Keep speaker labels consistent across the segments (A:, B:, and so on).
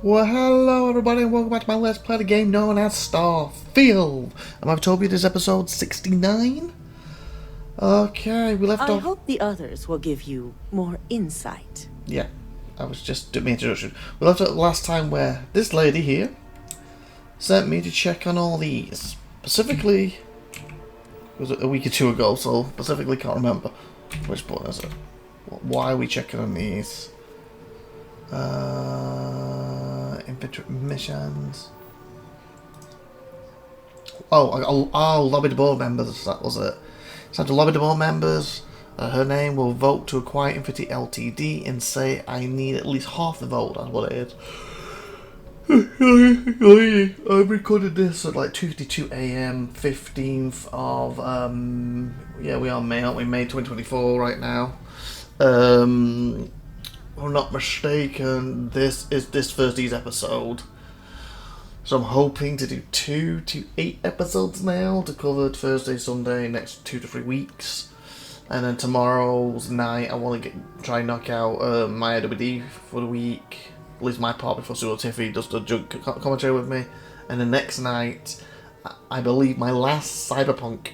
A: Well, hello everybody and welcome back to my Let's Play the game known as Starfield. I'm IVATOPIA, this is episode 69. Okay, we left off...
B: I hope the others will give you more insight.
A: Yeah, I was just doing my introduction. We left off last time where this lady here sent me to check on all these. Specifically, it was a week or two ago, so specifically can't remember. Which button is it? Why are we checking on these? Infantry missions. Lobby the board members, that was it. So to lobby the board members, her name will vote to acquire Infantry Ltd and say I need at least half the vote, that's what it is. I recorded this at like 2:52 AM, 15th of, yeah, we are May, aren't we? May 2024 right now. If I'm not mistaken, this is this Thursday's episode. So I'm hoping to do 2 to 8 episodes now to cover Thursday, Sunday, next 2 to 3 weeks. And then tomorrow's night, I want to try and knock out my AWD for the week. At least my part before Sue Tiffy does the junk commentary with me. And the next night, I believe my last Cyberpunk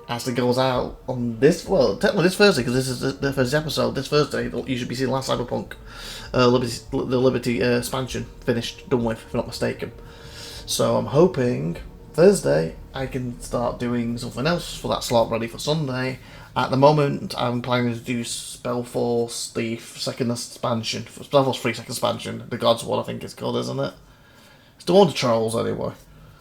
A: actually goes out on this, well, technically this Thursday, because this is the first episode. This Thursday, you should be seeing the last Cyberpunk, the Liberty expansion finished, done with, if I'm not mistaken. So I'm hoping Thursday I can start doing something else for that slot ready for Sunday. At the moment, I'm planning to do Spellforce, the second expansion, Spellforce 3 second expansion, the Gods one I think it's called, isn't it? It's the one with the trolls anyway.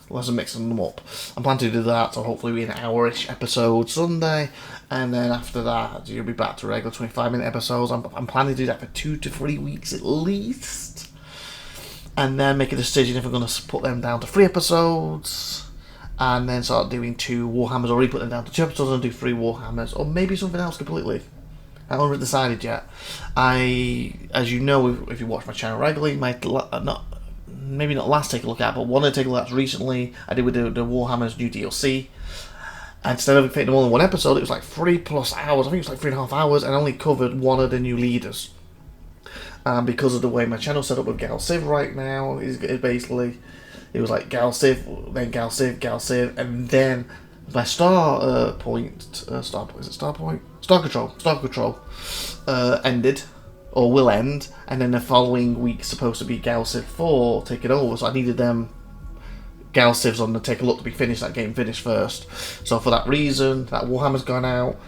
A: Unless I'm mixing them up. I'm planning to do that, so hopefully be an hour-ish episode Sunday, and then after that, you'll be back to regular 25-minute episodes. I'm planning to do that for 2 to 3 weeks at least, and then make a decision if I'm going to put them down to 3 episodes, and then start doing 2 Warhammers, or put them down to 2 episodes and do 3 Warhammers, or maybe something else completely. I haven't decided yet. As you know, if you watch my channel regularly, maybe not last take a look at, but one I take a look at recently, I did with the Warhammer's new DLC. And instead of fitting them all in one episode, it was like 3+ hours, I think it was like 3.5 hours, and only covered one of the new leaders. And because of the way my channel's set up with Gal Civ right now, it basically, it was like Gal Civ, then Gal Civ, and then my Star Control ended, or will end, and then the following week's supposed to be Gal Civ 4 taking over, so I needed them Gal Civs on the take a look to be finished, that game finished first. So for that reason, that Warhammer's gone out,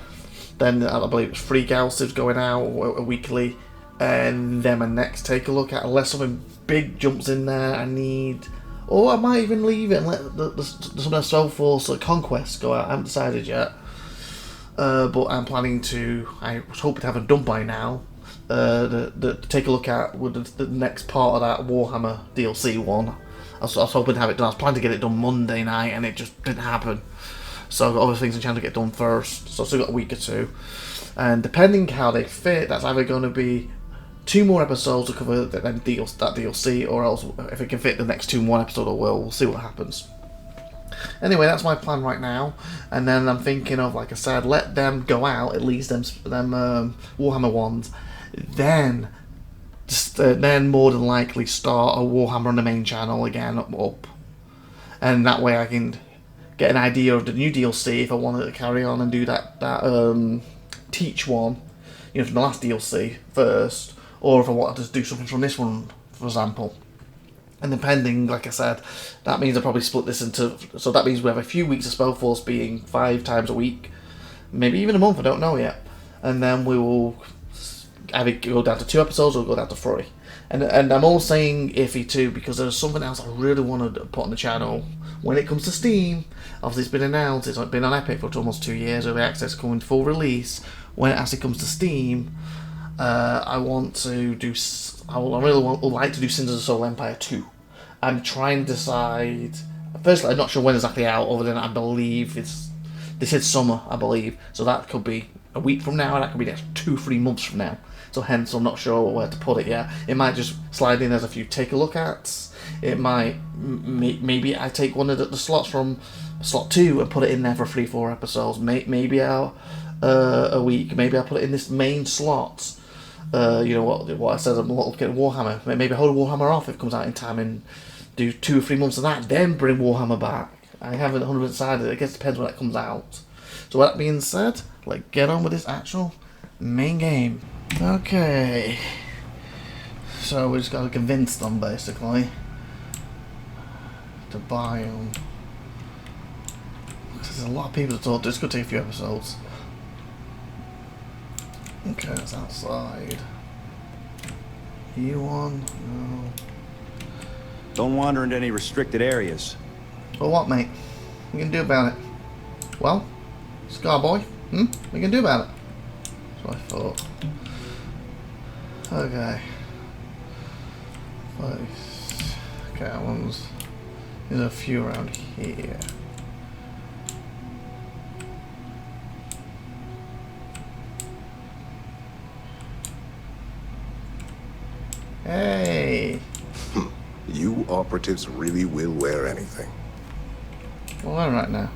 A: then I believe it's 3 Gal Civs going out weekly, and then my next take a look at, unless something big jumps in there, I need, or I might even leave it and let some of the Soulforce Conquest go out. I haven't decided yet, but I'm planning to, I was hoping to have it done by now. To take a look at with the next part of that Warhammer DLC one. I was hoping to have it done. I was planning to get it done Monday night, and it just didn't happen. So I've got other things I'm trying to get done first. So I've still got a week or 2, and depending how they fit, that's either going to be 2 more episodes to cover that DLC, or else if it can fit the next 2 in 1 episode, I will. We'll see what happens. Anyway, that's my plan right now, and then I'm thinking of, like I said, let them go out, at least them Warhammer ones. Then more than likely start a Warhammer on the main channel again up, and that way I can get an idea of the new DLC if I wanted to carry on and do that Teach one, from the last DLC first, or if I wanted to do something from this one, for example. And depending, like I said, that means I'll probably split this into, so that means we have a few weeks of Spellforce being 5 times a week, maybe even a month, I don't know yet, and then we will either go down to 2 episodes or go down to 3. And I'm all saying iffy too, because there's something else I really want to put on the channel when it comes to Steam. Obviously it's been announced, it's been on Epic for almost 2 years, early access coming full release. When it actually comes to Steam, I want to do, would like to do Sins of the Soul Empire 2. I'm trying to decide, firstly I'm not sure when exactly out, other than I believe they said summer, I believe, so that could be a week from now, and that could be next 2-3 months from now. So hence, I'm not sure where to put it yet. It might just slide in as a few take a look at. It might, maybe I take one of the slots from slot 2 and put it in there for 3-4 episodes. Maybe I'll a week. Maybe I'll put it in this main slot you know what I said, I'm looking at Warhammer. Maybe hold Warhammer off if it comes out in time and do 2 or 3 months of that, then bring Warhammer back. I haven't 100% decided. I guess it depends when that comes out. So with that being said, let's get on with this actual main game. Okay. So we just got to convince them basically to buy them. There's a lot of people to talk to. It's going to take a few episodes. Okay, that's outside. You on? No.
C: Don't wander into any restricted areas.
A: Well, what, mate? What you can do about it? Well, Scarboy, what you can do about it? That's what I thought. Okay. Okay, that one's... There's a few around here. Hey!
D: You operatives really will wear anything.
A: Well, I'm right now.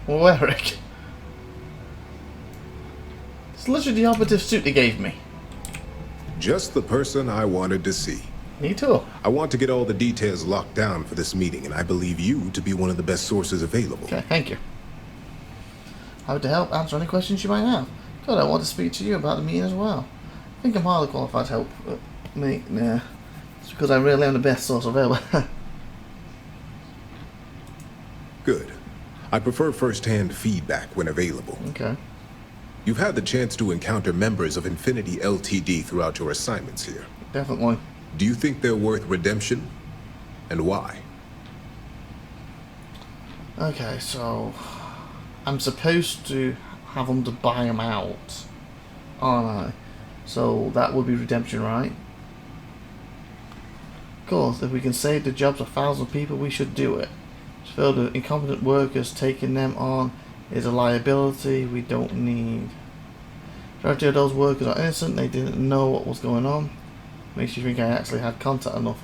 A: Well, Eric. It's literally the operative suit they gave me.
D: Just the person I wanted to see.
A: Me too.
D: I want to get all the details locked down for this meeting, and I believe you to be one of the best sources available.
A: Okay, thank you. How to help answer any questions you might have. Good, I want to speak to you about the meeting as well. I think I'm highly qualified to help. Me, nah. It's because I really am the best source available.
D: Good. I prefer first-hand feedback when available.
A: Okay.
D: You've had the chance to encounter members of Infinity LTD throughout your assignments here.
A: Definitely.
D: Do you think they're worth redemption? And why?
A: Okay, so... I'm supposed to have them to buy them out, aren't I? So that would be redemption, right? Of course, if we can save the jobs of 1,000 people, we should do it. To fill the incompetent workers, taking them on is a liability we don't need. The majority of those workers are innocent, they didn't know what was going on. Makes you think I actually had contact enough.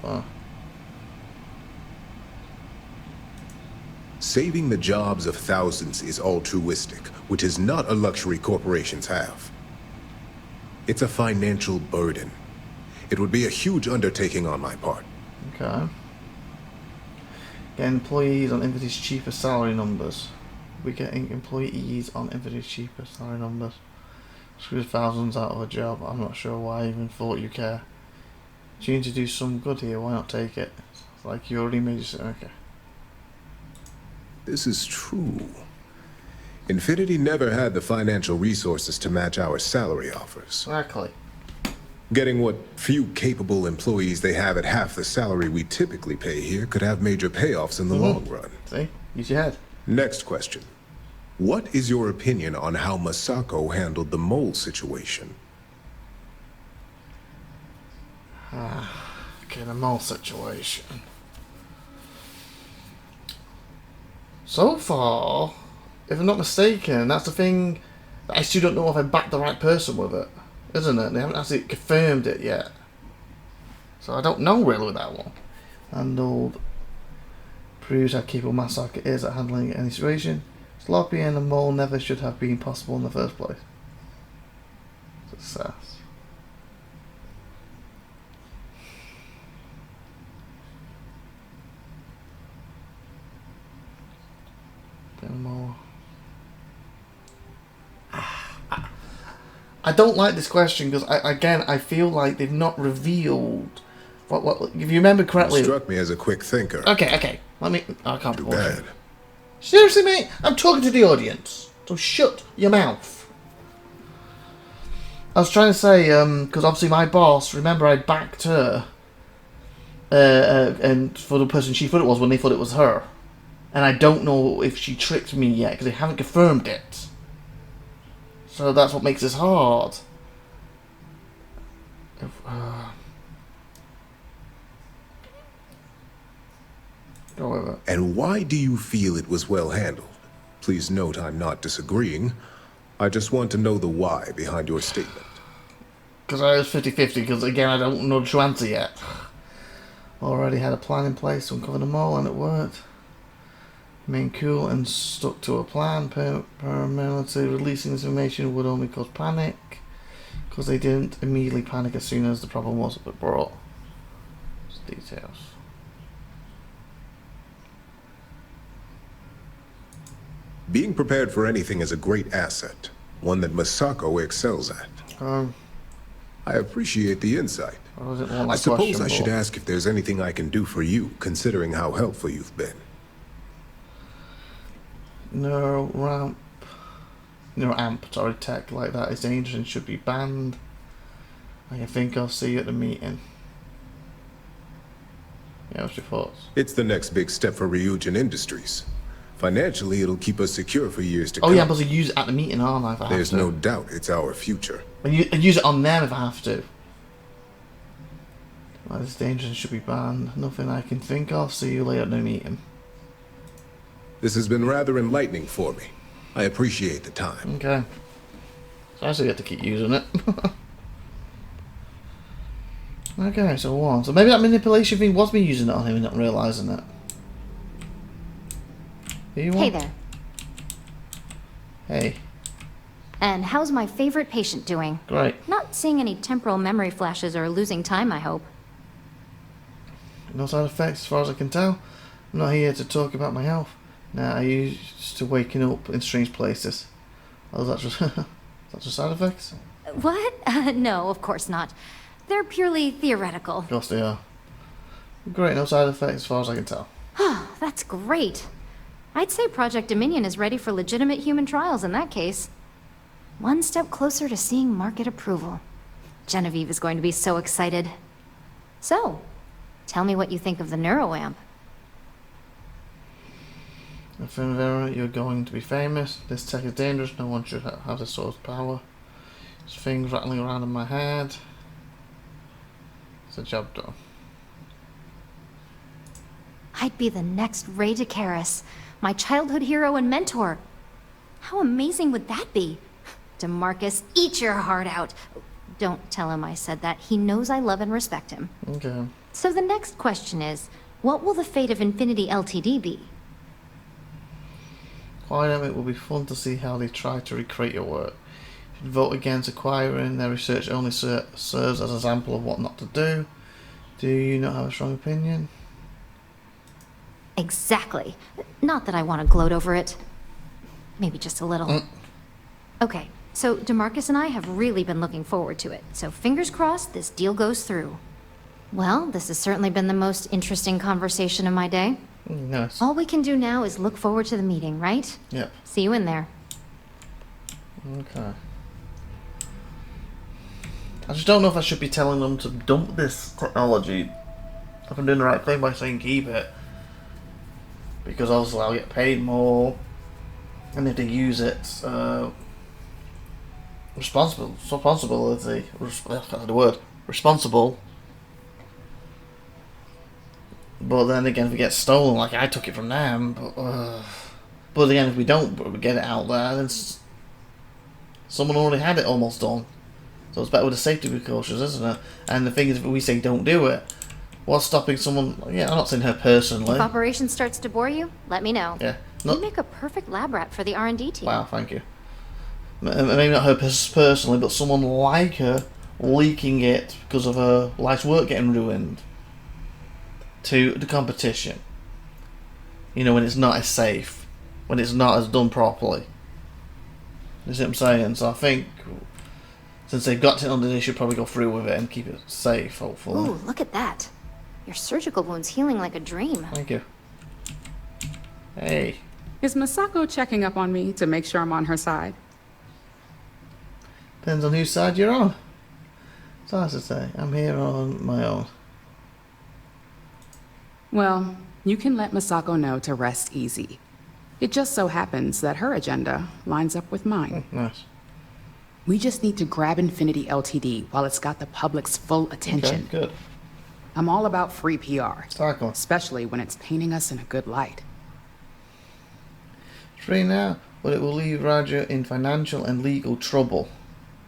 D: Saving the jobs of thousands is altruistic, which is not a luxury corporations have. It's a financial burden. It would be a huge undertaking on my part.
A: Okay. Get employees on Infinity's cheaper salary numbers. We're getting employees on Infinity's cheaper salary numbers. Screw thousands out of a job. I'm not sure why I even thought you care. Do you need to do some good here? Why not take it? It's like you already made your... Okay.
D: This is true. Infinity never had the financial resources to match our salary offers.
A: Exactly.
D: Getting what few capable employees they have at half the salary we typically pay here could have major payoffs in the long run.
A: See? Use your head.
D: Next question. What is your opinion on how Masako handled the mole situation?
A: Okay, the mole situation. So far, if I'm not mistaken, that's the thing that I still don't know if I backed the right person with it, isn't it? They haven't actually confirmed it yet. So I don't know really with that one. Handled proves how capable Masako is at handling any situation. Sloppy and the mole never should have been possible in the first place. Success. More. I don't like this question because I feel like they've not revealed what if you remember correctly.
D: You struck me as a quick thinker.
A: Okay. I can't.
D: Too bad.
A: Seriously, mate, I'm talking to the audience, so shut your mouth. I was trying to say because obviously my boss. Remember, I backed her, and for the person she thought it was when they thought it was her. And I don't know if she tricked me yet, because they haven't confirmed it. So that's what makes this hard. Go with it.
D: And why do you feel it was well handled? Please note I'm not disagreeing. I just want to know the why behind your statement.
A: Because I was 50-50, because again, I don't know the true answer yet. Already had a plan in place to uncover them all, and it worked. Remain cool and stuck to a plan. Permanently releasing this information would only cause panic. Because they didn't immediately panic as soon as the problem was brought. Just details.
D: Being prepared for anything is a great asset, one that Masako excels at. I appreciate the insight.
A: Or was it more like
D: I suppose I should
A: questionable?
D: ask if there's anything I can do for you, considering how helpful you've been.
A: Neuroamp, sorry, tech like that is dangerous and should be banned. I think I'll see you at the meeting. Yeah, what's your thoughts?
D: It's the next big step for Ryujin Industries. Financially, it'll keep us secure for years to
A: Oh
D: come.
A: yeah, but I use it at the meeting, aren't I? If I have
D: There's
A: to.
D: no doubt it's our future.
A: I use it on them if I have to. Well, it's dangerous and should be banned. Nothing I can think of. See you later at the meeting.
D: This has been rather enlightening for me. I appreciate the time.
A: Okay. So I still get to keep using it. Okay, so one. So maybe that manipulation thing was me using it on him and not realising it.
E: Hey there.
A: Hey.
E: And how's my favorite patient doing?
A: Great.
E: Not seeing any temporal memory flashes or losing time, I hope.
A: No side effects as far as I can tell. I'm not here to talk about my health. Nah, I used to waking up in strange places. Oh, that's just, that's just side effects?
E: What? No, of course not. They're purely theoretical.
A: Of course they are. Great, no side effects as far as I can tell.
E: That's great. I'd say Project Dominion is ready for legitimate human trials in that case. One step closer to seeing market approval. Genevieve is going to be so excited. So, tell me what you think of the neuroamp.
A: If ever you're going to be famous, this tech is dangerous, no one should have this sort of power. There's things rattling around in my head. It's a job done.
E: I'd be the next Ray DeCaris, my childhood hero and mentor. How amazing would that be? DeMarcus, eat your heart out. Don't tell him I said that. He knows I love and respect him.
A: Okay.
E: So the next question is, what will the fate of Infinity Ltd be?
A: It will be fun to see how they try to recreate your work. If you vote against acquiring, their research only serves as an example of what not to do. Do you not have a strong opinion?
E: Exactly. Not that I want to gloat over it. Maybe just a little. Okay, so DeMarcus and I have really been looking forward to it. So fingers crossed this deal goes through. Well, this has certainly been the most interesting conversation of my day.
A: Nice.
E: All we can do now is look forward to the meeting, right?
A: Yep.
E: See you in there.
A: Okay. I just don't know if I should be telling them to dump this technology. If I'm doing the right thing by saying keep it. Because obviously I'll get paid more. And if they use it, responsibility. That's the word. Responsible. But then again, if it gets stolen, like I took it from them, but again, if we don't get it out there, then someone already had it almost done. So it's better with the safety precautions, isn't it? And the thing is, if we say don't do it, what's stopping someone? Yeah, I'm not saying her personally.
E: If operation starts to bore you, let me know.
A: Yeah.
E: You make a perfect lab rat for the R&D team.
A: Wow, thank you. Maybe not her personally, but someone like her leaking it because of her life's work getting ruined to the competition. You know, when it's not as safe, when it's not as done properly. You see what I'm saying? So I think since they've got it under, they should probably go through with it and keep it safe, hopefully.
E: Ooh, look at that. Your surgical wound's healing like a dream.
A: Thank you. Hey.
F: Is Masako checking up on me to make sure I'm on her side?
A: Depends on whose side you're on. It's hard to say. I'm here on my own.
F: Well, you can let Masako know to rest easy. It just so happens that her agenda lines up with mine.
A: Nice.
F: We just need to grab Infinity Ltd. while it's got the public's full attention.
A: Okay, good.
F: I'm all about free PR,
A: Exactly.
F: especially when it's painting us in a good light.
A: Free now, but it will leave Roger in financial and legal trouble.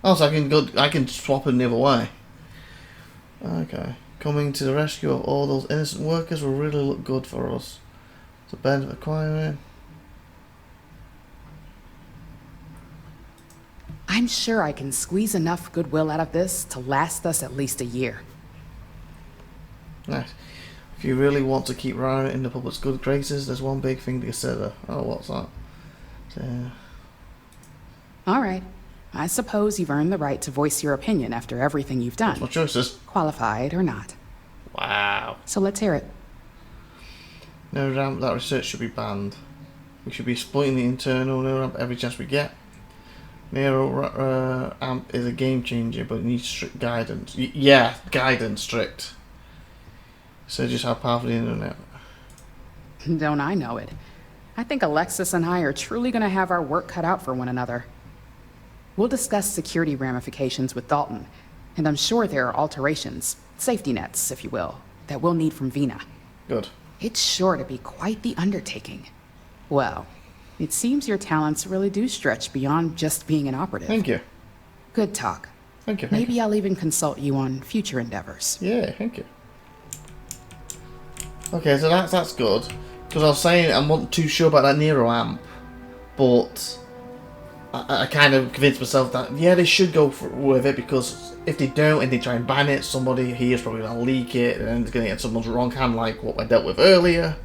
A: Oh, so I can swap him the other way. Okay. Coming to the rescue of all those innocent workers will really look good for us. So Ben acquiring.
F: I'm sure I can squeeze enough goodwill out of this to last us at least a year.
A: Nice. If you really want to keep Ryan in the public's good graces, there's one big thing to consider. Oh, what's that?
F: All right. I suppose you've earned the right to voice your opinion after everything you've done.
A: My choices.
F: Qualified or not.
A: Wow.
F: So let's hear it.
A: No ramp, that research should be banned. We should be exploiting the internal no ramp every chance we get. Nero amp is a game changer, but it needs strict guidance. Yeah, guidance strict. So just how powerful the internet.
F: Don't I know it? I think Alexis and I are truly going to have our work cut out for one another. We'll discuss security ramifications with Dalton, and I'm sure there are alterations, safety nets, if you will, that we'll need from Vina.
A: Good.
F: It's sure to be quite the undertaking. Well, it seems your talents really do stretch beyond just being an operative.
A: Thank you.
F: Good talk.
A: Thank you.
F: Maybe I'll even consult you on future endeavors.
A: Yeah, thank you. Okay, so that's good. Because I was saying I'm not too sure about that Nero amp, but I kind of convinced myself that, yeah, they should go with it, because if they don't and they try and ban it, somebody here is probably going to leak it, and then it's going to get someone's wrong hand, like what I dealt with earlier,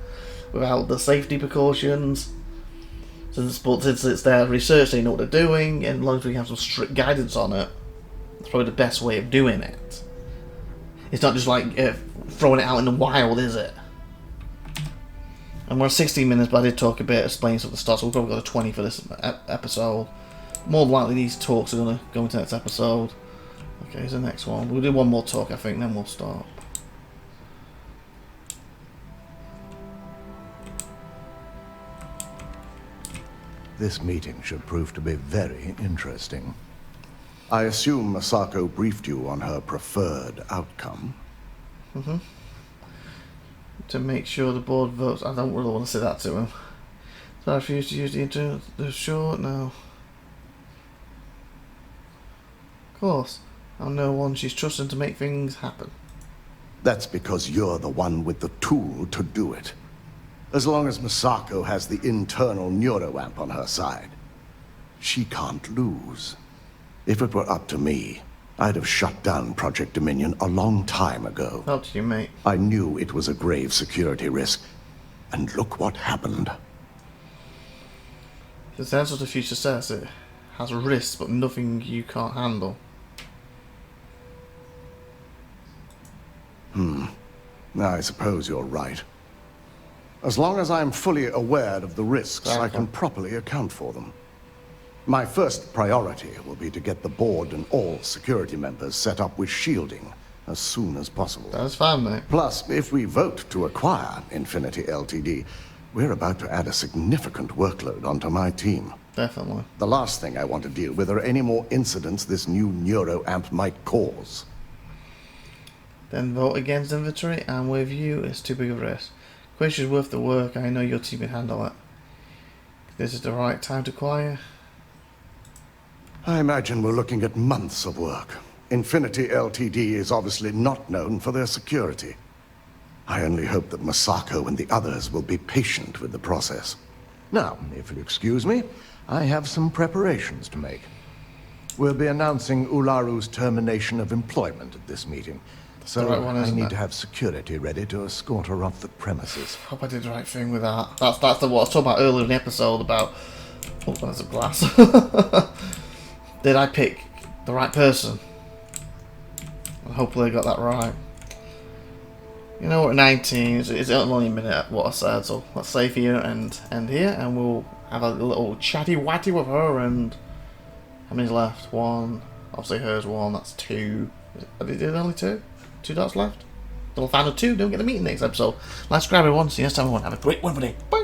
A: without the safety precautions. But since it's their research, they know what they're doing, and as long as we have some strict guidance on it, it's probably the best way of doing it. It's not just like throwing it out in the wild, is it? And we're 16 minutes, but I did talk a bit, explain some of the stuff, so we've probably got a 20 for this episode. More than likely these talks are going to go into the next episode. Okay, here's the next one. We'll do one more talk, I think, then we'll stop.
G: This meeting should prove to be very interesting. I assume Masako briefed you on her preferred outcome.
A: Mm-hmm. To make sure the board votes. I don't really want to say that to him. So I refuse to use the internet. Sure, no. Of course. I'm no one she's trusting to make things happen.
G: That's because you're the one with the tool to do it. As long as Masako has the internal neuroamp on her side, she can't lose. If it were up to me, I'd have shut down Project Dominion a long time ago.
A: Up to you, mate.
G: I knew it was a grave security risk, and look what happened.
A: The answer to future says it has risks, but nothing you can't handle.
G: I suppose you're right. As long as I'm fully aware of the risks, I can properly account for them. My first priority will be to get the board and all security members set up with shielding as soon as possible.
A: That's fine, mate.
G: Plus, if we vote to acquire Infinity Ltd., we're about to add a significant workload onto my team.
A: Definitely.
G: The last thing I want to deal with are any more incidents this new neuroamp might cause.
A: Then vote against inventory. I'm with you. It's too big a risk. Question's worth the work. I know your team can handle it. This is the right time to acquire.
G: I imagine we're looking at months of work. Infinity Ltd. is obviously not known for their security. I only hope that Masako and the others will be patient with the process. Now, if you'll excuse me, I have some preparations to make. We'll be announcing Ularu's termination of employment at this meeting. So
A: right one,
G: I need
A: it?
G: to have security ready to escort her off the premises.
A: Hope I did the right thing with that. That's what I was talking about earlier in the episode about... Oh, there's a glass. Did I pick the right person? And hopefully I got that right. You know, we're at 19. It's only a minute what I said, so let's save here and end here, and we'll have a little chatty-watty with her. And how many's left? One. Obviously hers one. That's two. Is it only two? 2 dots left? Little fan of 2. Don't get the meeting next episode. Let's grab everyone. See you next time, everyone. Have a great one for the day. Bye.